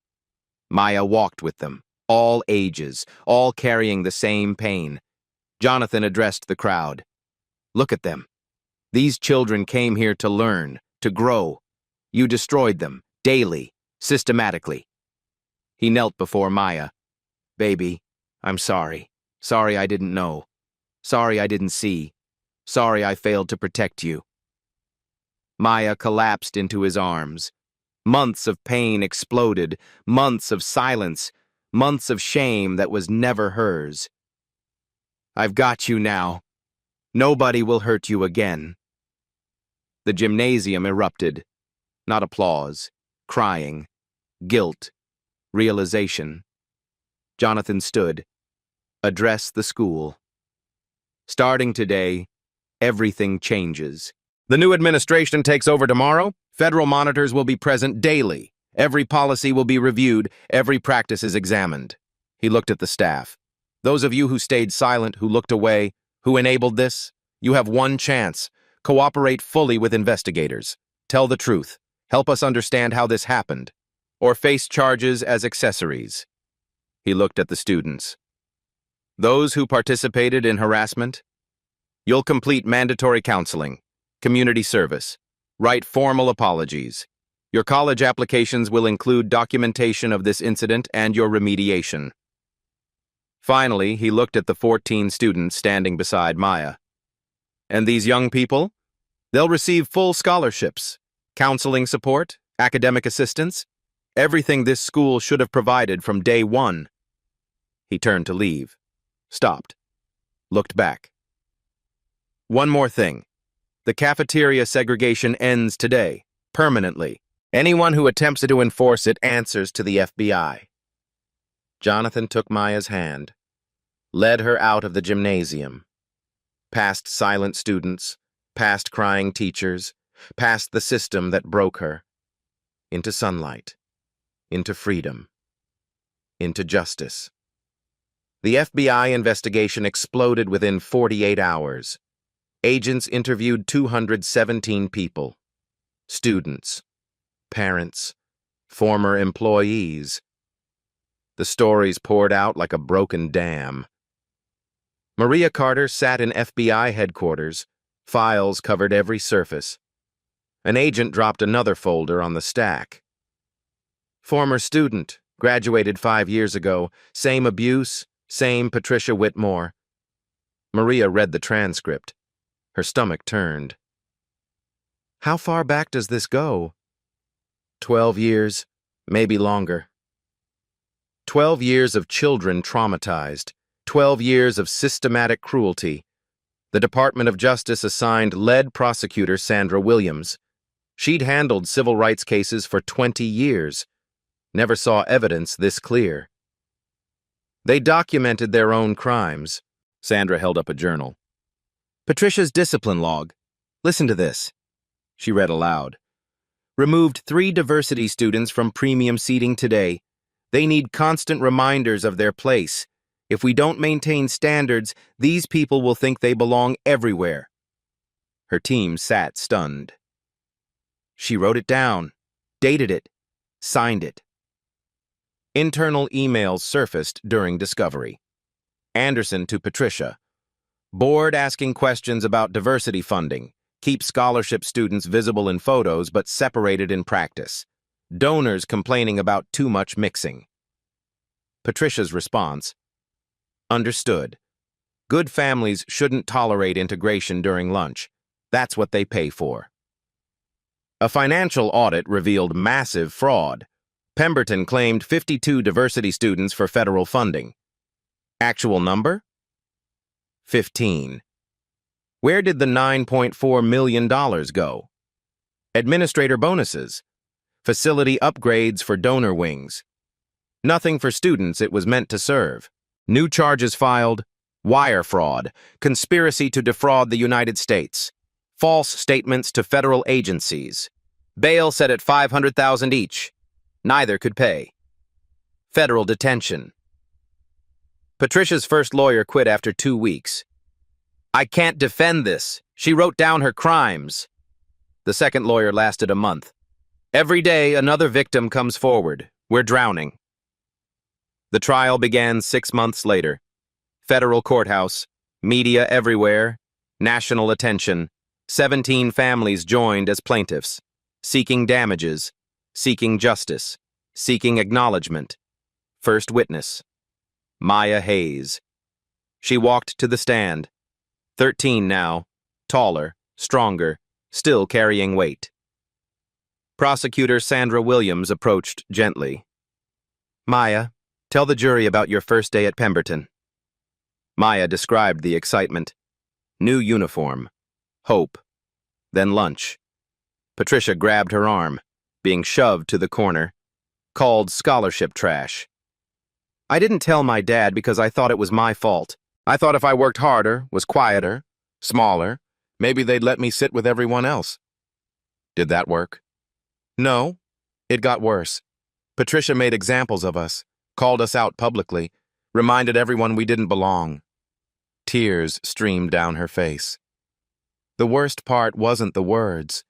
Maya walked with them, all ages, all carrying the same pain. Jonathan addressed the crowd. "Look at them. These children came here to learn, to grow. You destroyed them, daily, systematically." He knelt before Maya. "Baby, I'm sorry. Sorry I didn't know. Sorry I didn't see. Sorry I failed to protect you." Maya collapsed into his arms. Months of pain exploded, months of silence, months of shame that was never hers. "I've got you now. Nobody will hurt you again." The gymnasium erupted. Not applause, crying, guilt, realization. Jonathan stood. "Address the school. Starting today, everything changes. The new administration takes over tomorrow. Federal monitors will be present daily. Every policy will be reviewed. Every practice is examined." He looked at the staff. "Those of you who stayed silent, who looked away, who enabled this, you have one chance. Cooperate fully with investigators. Tell the truth. Help us understand how this happened. Or face charges as accessories." He looked at the students. "Those who participated in harassment, you'll complete mandatory counseling, community service, write formal apologies. Your college applications will include documentation of this incident and your remediation." Finally, he looked at the 14 students standing beside Maya. "And these young people? They'll receive full scholarships, counseling support, academic assistance, everything this school should have provided from day one." He turned to leave, stopped, looked back. "One more thing. The cafeteria segregation ends today, permanently. Anyone who attempts to enforce it answers to the FBI." Jonathan took Maya's hand, led her out of the gymnasium, past silent students, past crying teachers, past the system that broke her, into sunlight, into freedom, into justice. The FBI investigation exploded within 48 hours. Agents interviewed 217 people, students, parents, former employees. The stories poured out like a broken dam. Maria Carter sat in FBI headquarters. Files covered every surface. An agent dropped another folder on the stack. "Former student, graduated 5 years ago, same abuse, same Patricia Whitmore." Maria read the transcript. Her stomach turned. "How far back does this go?" 12 years, maybe longer. 12 years of children traumatized. 12 years of systematic cruelty. The Department of Justice assigned lead prosecutor Sandra Williams. She'd handled civil rights cases for 20 years. Never saw evidence this clear. They documented their own crimes. Sandra held up a journal. "Patricia's discipline log. Listen to this." She read aloud. "Removed 3 diversity students from premium seating today. They need constant reminders of their place. If we don't maintain standards, these people will think they belong everywhere." Her team sat stunned. She wrote it down, dated it, signed it. Internal emails surfaced during discovery. Anderson to Patricia. "Board asking questions about diversity funding. Keep scholarship students visible in photos but separated in practice. Donors complaining about too much mixing." Patricia's response. "Understood. Good families shouldn't tolerate integration during lunch. That's what they pay for." A financial audit revealed massive fraud. Pemberton claimed 52 diversity students for federal funding. Actual number? 15. Where did the $9.4 million go? Administrator bonuses. Facility upgrades for donor wings. Nothing for students it was meant to serve. New charges filed. Wire fraud. Conspiracy to defraud the United States. False statements to federal agencies. Bail set at $500,000 each. Neither could pay. Federal detention. Patricia's first lawyer quit after 2 weeks. "I can't defend this. She wrote down her crimes." The second lawyer lasted a month. "Every day, another victim comes forward. We're drowning." The trial began 6 months later. Federal courthouse, media everywhere, national attention. 17 families joined as plaintiffs, seeking damages, seeking justice, seeking acknowledgement. First witness. Maya Hayes. She walked to the stand. 13 now, taller, stronger, still carrying weight. Prosecutor Sandra Williams approached gently. Maya, tell the jury about your first day at Pemberton. Maya described the excitement. New uniform. Hope. Then lunch. Patricia grabbed her arm, being shoved to the corner. Called scholarship trash. I didn't tell my dad because I thought it was my fault. I thought if I worked harder, was quieter, smaller, maybe they'd let me sit with everyone else. Did that work? No. It got worse. Patricia made examples of us, called us out publicly, reminded everyone we didn't belong. Tears streamed down her face. The worst part wasn't the words.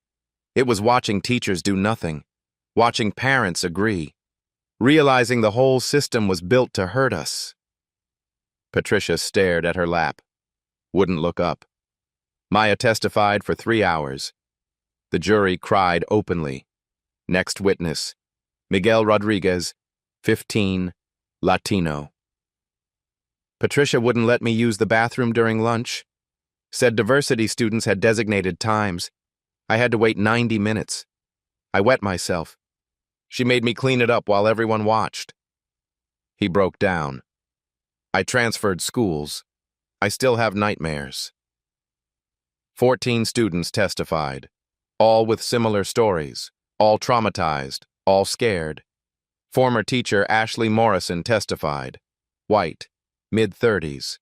It was watching teachers do nothing, watching parents agree, realizing the whole system was built to hurt us. Patricia stared at her lap, wouldn't look up. Maya testified for 3 hours. The jury cried openly. Next witness, Miguel Rodriguez, 15, Latino. Patricia wouldn't let me use the bathroom during lunch. Said diversity students had designated times. I had to wait 90 minutes. I wet myself. She made me clean it up while everyone watched. He broke down. I transferred schools. I still have nightmares. 14 students testified, all with similar stories, all traumatized, all scared. Former teacher Ashley Morrison testified, white, mid-30s.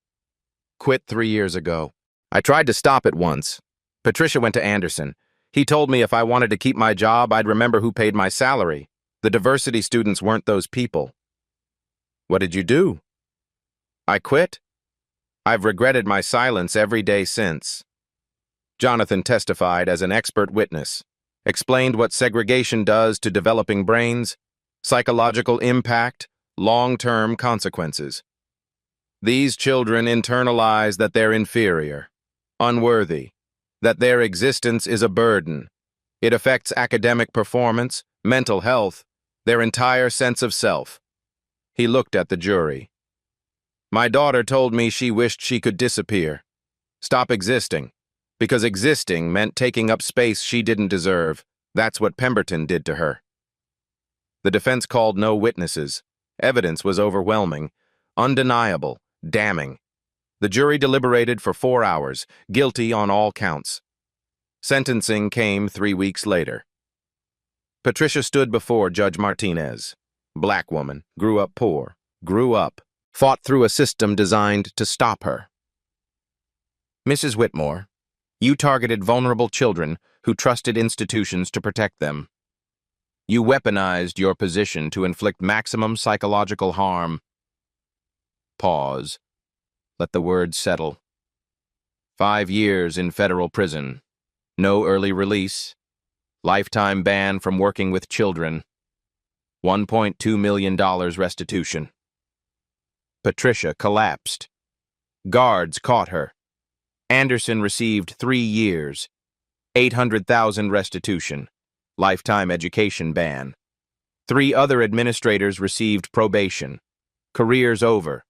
Quit 3 years ago. I tried to stop it once. Patricia went to Anderson. He told me if I wanted to keep my job, I'd remember who paid my salary. The diversity students weren't those people. What did you do? I quit. I've regretted my silence every day since. Jonathan testified as an expert witness, explained what segregation does to developing brains, psychological impact, long-term consequences. These children internalize that they're inferior, unworthy, that their existence is a burden. It affects academic performance, mental health, their entire sense of self. He looked at the jury. My daughter told me she wished she could disappear, stop existing, because existing meant taking up space she didn't deserve. That's what Pemberton did to her. The defense called no witnesses. Evidence was overwhelming, undeniable, damning. The jury deliberated for 4 hours, guilty on all counts. Sentencing came 3 weeks later. Patricia stood before Judge Martinez. Black woman, grew up poor, grew up, fought through a system designed to stop her. Mrs. Whitmore, you targeted vulnerable children who trusted institutions to protect them. You weaponized your position to inflict maximum psychological harm. Pause. Let the words settle. 5 years in federal prison. No early release. Lifetime ban from working with children. $1.2 million restitution. Patricia collapsed. Guards caught her. Anderson received 3 years. $800,000 restitution. Lifetime education ban. 3 other administrators received probation. Careers over.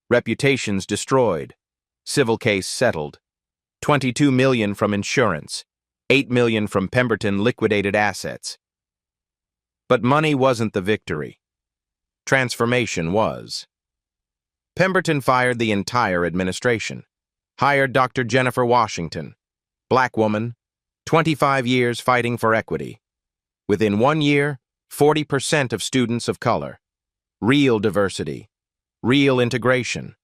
Reputations destroyed. Civil case settled. $22 million from insurance. $8 million from Pemberton liquidated assets. But money wasn't the victory. Transformation was. Pemberton fired the entire administration. Hired Dr. Jennifer Washington. Black woman, 25 years fighting for equity. Within 1 year, 40% of students of color. Real diversity. Real integration.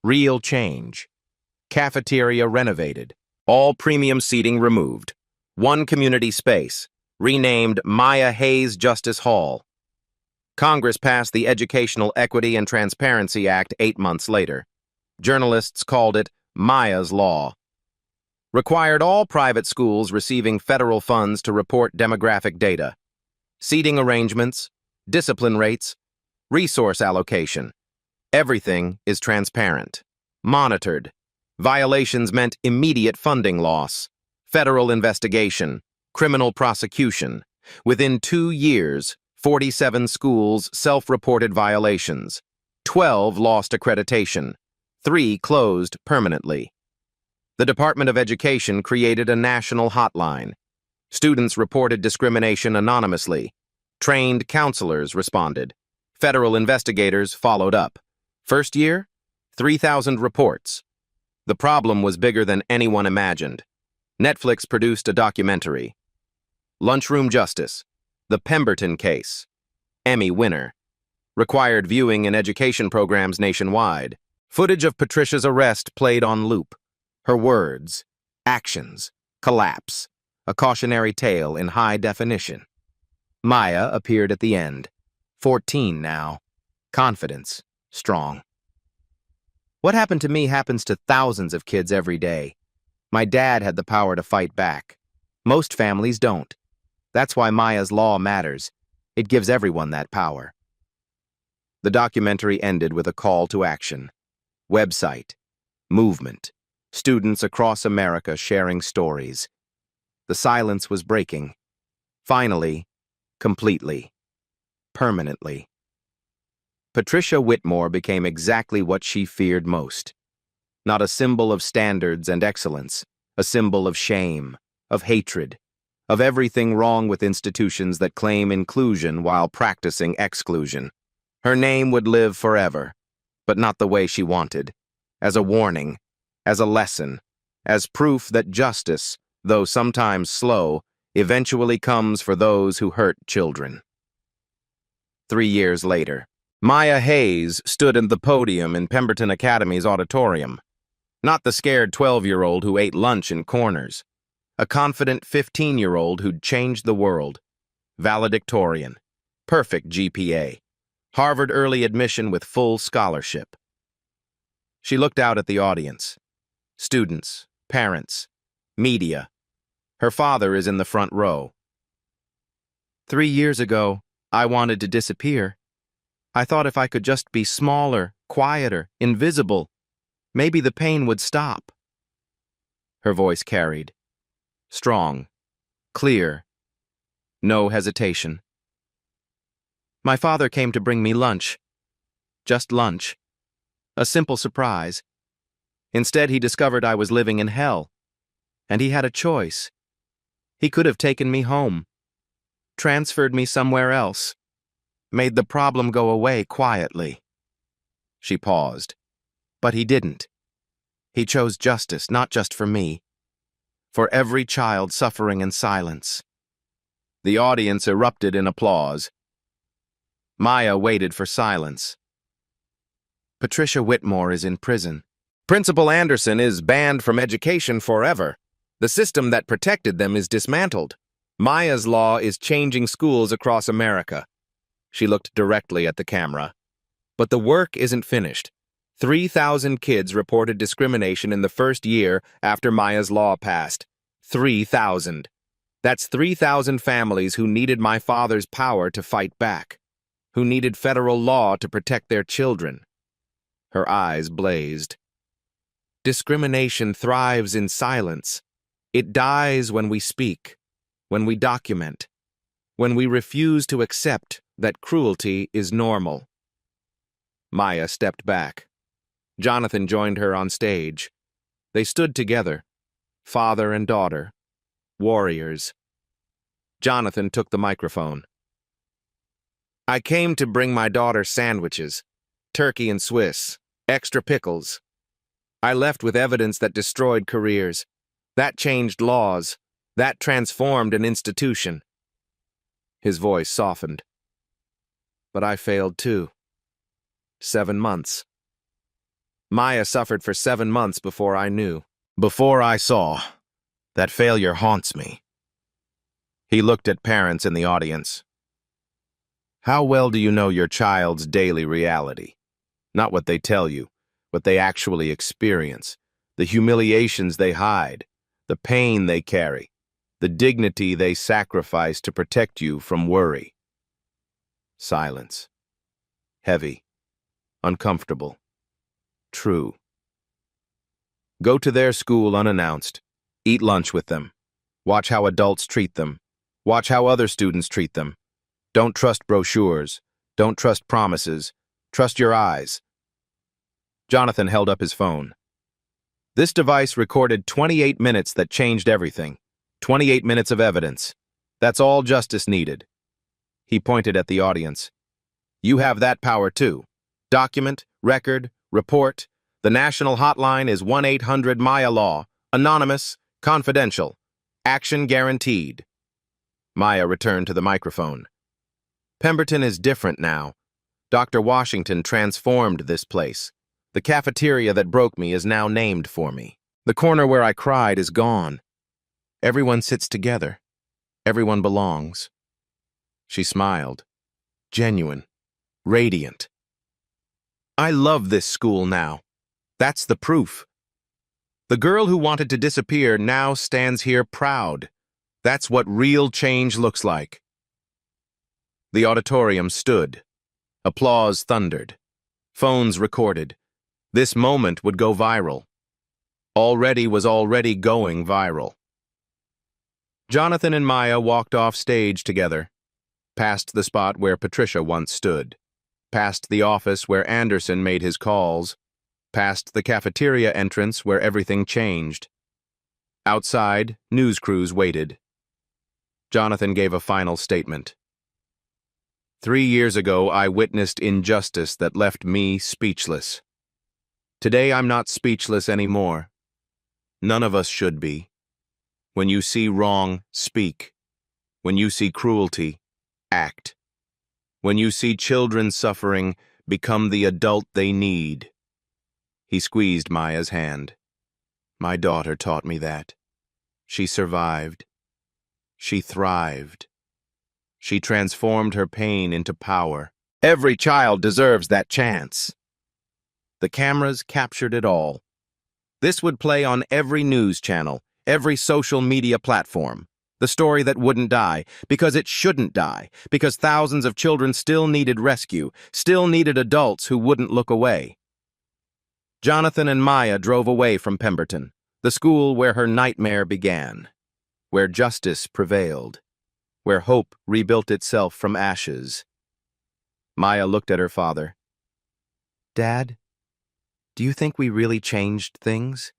Real change. Cafeteria renovated. All premium seating removed. 1 community space, renamed Maya Hayes Justice Hall. Congress passed the Educational Equity and Transparency Act 8 months later. Journalists called it Maya's Law. Required all private schools receiving federal funds to report demographic data. Seating arrangements, discipline rates, resource allocation. Everything is transparent. Monitored. Violations meant immediate funding loss. Federal investigation. Criminal prosecution. Within 2 years, 47 schools self-reported violations. 12 lost accreditation. 3 closed permanently. The Department of Education created a national hotline. Students reported discrimination anonymously. Trained counselors responded. Federal investigators followed up. First year, 3,000 reports. The problem was bigger than anyone imagined. Netflix produced a documentary. Lunchroom Justice, The Pemberton Case. Emmy winner. Required viewing in education programs nationwide. Footage of Patricia's arrest played on loop. Her words, actions, collapse. A cautionary tale in high definition. Maya appeared at the end. 14 now. Confidence, strong. What happened to me happens to thousands of kids every day. My dad had the power to fight back. Most families don't. That's why Maya's law matters. It gives everyone that power. The documentary ended with a call to action. Website. Movement. Students across America sharing stories. The silence was breaking. Finally, completely. Permanently. Patricia Whitmore became exactly what she feared most. Not a symbol of standards and excellence, a symbol of shame, of hatred, of everything wrong with institutions that claim inclusion while practicing exclusion. Her name would live forever, but not the way she wanted, as a warning, as a lesson, as proof that justice, though sometimes slow, eventually comes for those who hurt children. 3 years later, Maya Hayes stood at the podium in Pemberton Academy's auditorium. Not the scared 12-year-old who ate lunch in corners. A confident 15-year-old who'd changed the world. Valedictorian. Perfect GPA. Harvard early admission with full scholarship. She looked out at the audience. Students, parents, media. Her father is in the front row. 3 years ago, I wanted to disappear. I thought if I could just be smaller, quieter, invisible, maybe the pain would stop. Her voice carried. Strong. Clear. No hesitation. My father came to bring me lunch. Just lunch. A simple surprise. Instead, he discovered I was living in hell. And he had a choice. He could have taken me home. Transferred me somewhere else. Made the problem go away quietly. She paused. But he didn't. He chose justice, not just for me. For every child suffering in silence. The audience erupted in applause. Maya waited for silence. Patricia Whitmore is in prison. Principal Anderson is banned from education forever. The system that protected them is dismantled. Maya's law is changing schools across America. She looked directly at the camera. But the work isn't finished. 3,000 kids reported discrimination in the first year after Maya's law passed. 3,000. That's 3,000 families who needed my father's power to fight back, who needed federal law to protect their children. Her eyes blazed. Discrimination thrives in silence. It dies when we speak, when we document, when we refuse to accept that cruelty is normal. Maya stepped back. Jonathan joined her on stage. They stood together, father and daughter, warriors. Jonathan took the microphone. I came to bring my daughter sandwiches, turkey and Swiss, extra pickles. I left with evidence that destroyed careers. That changed laws. That transformed an institution. His voice softened. But I failed too. 7 months. Maya suffered for 7 months before I knew. Before I saw. That failure haunts me. He looked at parents in the audience. How well do you know your child's daily reality? Not what they tell you, what they actually experience, the humiliations they hide, the pain they carry, the dignity they sacrifice to protect you from worry. Silence. Heavy. Uncomfortable. True. Go to their school unannounced. Eat lunch with them. Watch how adults treat them. Watch how other students treat them. Don't trust brochures. Don't trust promises. Trust your eyes. Jonathan held up his phone. This device recorded 28 minutes that changed everything. 28 minutes of evidence. That's all justice needed. He pointed at the audience. You have that power too. Document, record, report. The national hotline is 1-800-MAYA-LAW. Anonymous, confidential. Action guaranteed. Maya returned to the microphone. Pemberton is different now. Dr. Washington transformed this place. The cafeteria that broke me is now named for me. The corner where I cried is gone. Everyone sits together. Everyone belongs. She smiled. Genuine. Radiant. I love this school now. That's the proof. The girl who wanted to disappear now stands here proud. That's what real change looks like. The auditorium stood. Applause thundered. Phones recorded. This moment would go viral. Was already going viral. Jonathan and Maya walked off stage together, past the spot where Patricia once stood, past the office where Anderson made his calls, past the cafeteria entrance where everything changed. Outside, news crews waited. Jonathan gave a final statement. 3 years ago, I witnessed injustice that left me speechless. Today, I'm not speechless anymore. None of us should be. When you see wrong, speak. When you see cruelty, act. When you see children suffering, become the adult they need. He squeezed Maya's hand. My daughter taught me that. She survived. She thrived. She transformed her pain into power. Every child deserves that chance. The cameras captured it all. This would play on every news channel, every social media platform. The story that wouldn't die, because it shouldn't die, because thousands of children still needed rescue, still needed adults who wouldn't look away. Jonathan and Maya drove away from Pemberton, the school where her nightmare began, where justice prevailed, where hope rebuilt itself from ashes. Maya looked at her father. Dad, do you think we really changed things?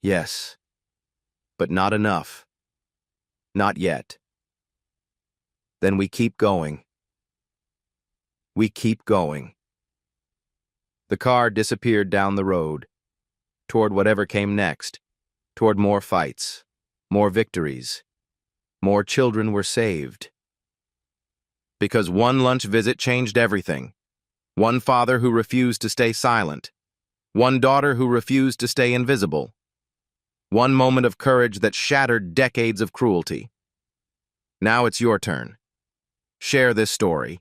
Yes, but not enough. Not yet. Then we keep going. We keep going. The car disappeared down the road, toward whatever came next, toward more fights, more victories. More children were saved. Because one lunch visit changed everything. One father who refused to stay silent. One daughter who refused to stay invisible. One moment of courage that shattered decades of cruelty. Now it's your turn. Share this story.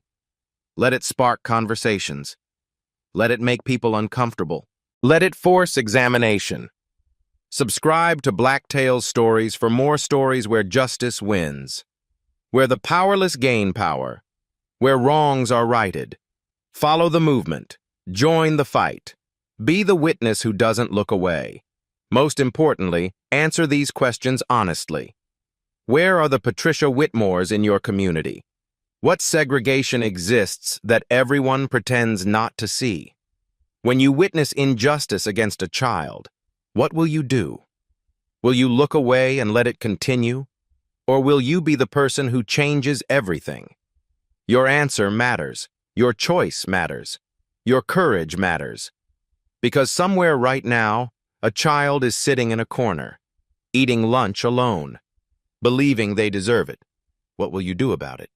Let it spark conversations. Let it make people uncomfortable. Let it force examination. Subscribe to Black Tales Stories for more stories where justice wins. Where the powerless gain power. Where wrongs are righted. Follow the movement. Join the fight. Be the witness who doesn't look away. Most importantly, answer these questions honestly. Where are the Patricia Whitmores in your community? What segregation exists that everyone pretends not to see? When you witness injustice against a child, what will you do? Will you look away and let it continue? Or will you be the person who changes everything? Your answer matters. Your choice matters. Your courage matters. Because somewhere right now, a child is sitting in a corner, eating lunch alone, believing they deserve it. What will you do about it?